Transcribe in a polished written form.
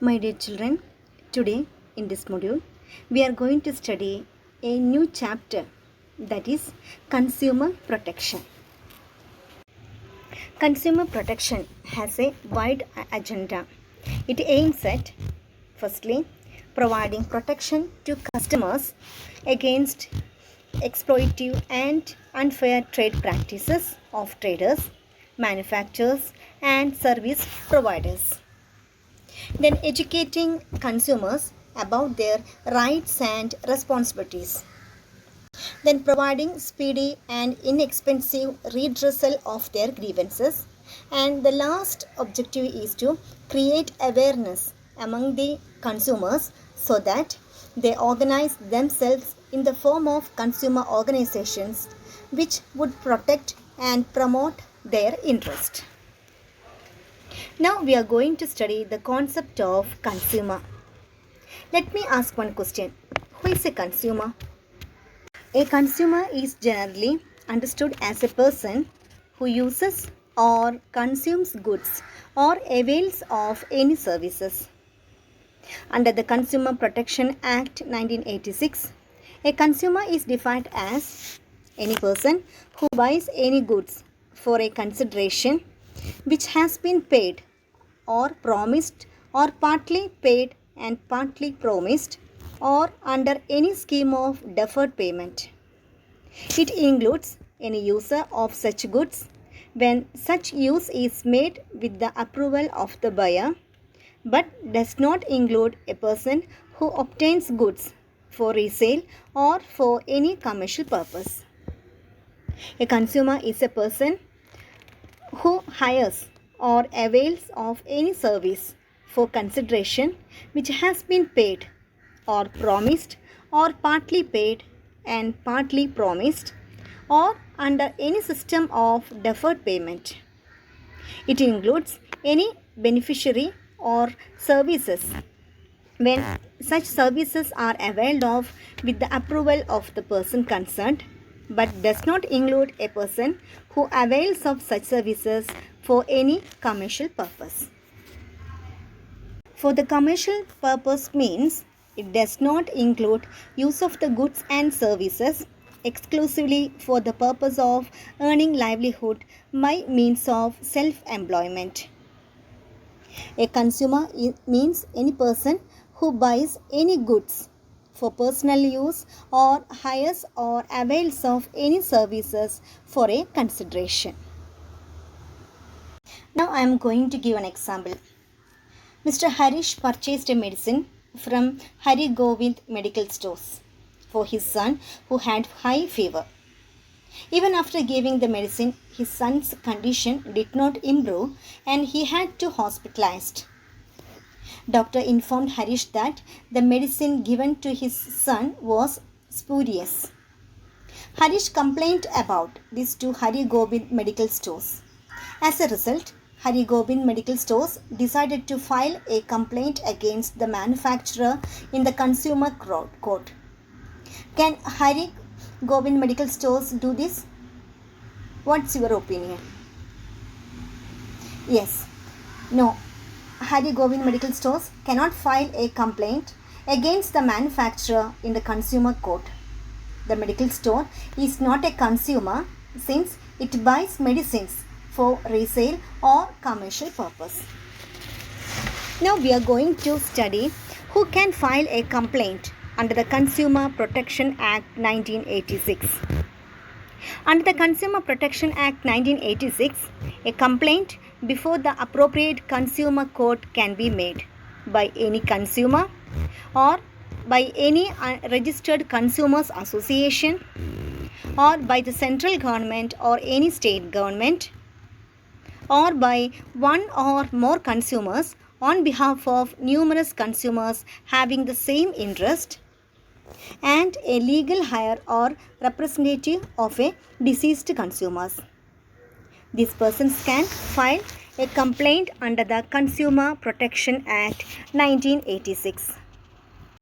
My dear children, today in this module, we are going to study a new chapter, that is consumer protection. Consumer protection has a wide agenda. It aims at, firstly, providing protection to customers against exploitative and unfair trade practices of traders, manufacturers, and service providers. Then educating consumers about their rights and responsibilities. Then providing speedy and inexpensive redressal of their grievances. And the last objective is to create awareness among the consumers so that they organize themselves in the form of consumer organizations which would protect and promote their interest. Now we are going to study the concept of consumer. Let me ask one question. Who is a consumer? A consumer is generally understood as a person who uses or consumes goods or avails of any services. Under the Consumer Protection Act 1986, a consumer is defined as any person who buys any goods for a consideration which has been paid or promised or partly paid and partly promised or under any scheme of deferred payment. It includes any user of such goods when such use is made with the approval of the buyer, but does not include a person who obtains goods for resale or for any commercial purpose. A consumer is a person who hires or avails of any service for consideration which has been paid or promised or partly paid and partly promised or under any system of deferred payment. It includes any beneficiary or services when such services are availed of with the approval of the person concerned, but does not include a person who avails of such services for any commercial purpose. For the commercial purpose means it does not include use of the goods and services exclusively for the purpose of earning livelihood by means of self-employment. A consumer means any person who buys any goods for personal use or hires or avails of any services for a consideration. Now I am going to give an example. Mr. Harish purchased a medicine from Hari Govind Medical Stores for his son who had high fever. Even after giving the medicine, his son's condition did not improve and he had to hospitalized. Doctor informed Harish that the medicine given to his son was spurious. Harish complained about this to Hari Gobind Medical Stores. As a result, Hari Gobind Medical Stores decided to file a complaint against the manufacturer in the consumer court. Can Hari Gobind Medical Stores do this? What's your opinion? Yes. No. Hari Gobind Medical Stores cannot file a complaint against the manufacturer in the consumer court. The medical store is not a consumer since it buys medicines for resale or commercial purpose. Now we are going to study who can file a complaint under the Consumer Protection Act 1986. Under the Consumer Protection Act 1986, a complaint before the appropriate consumer court can be made by any consumer or by any registered consumers association or by the central government or any state government or by one or more consumers on behalf of numerous consumers having the same interest and a legal heir or representative of a deceased consumers. These persons can file a complaint under the Consumer Protection Act 1986.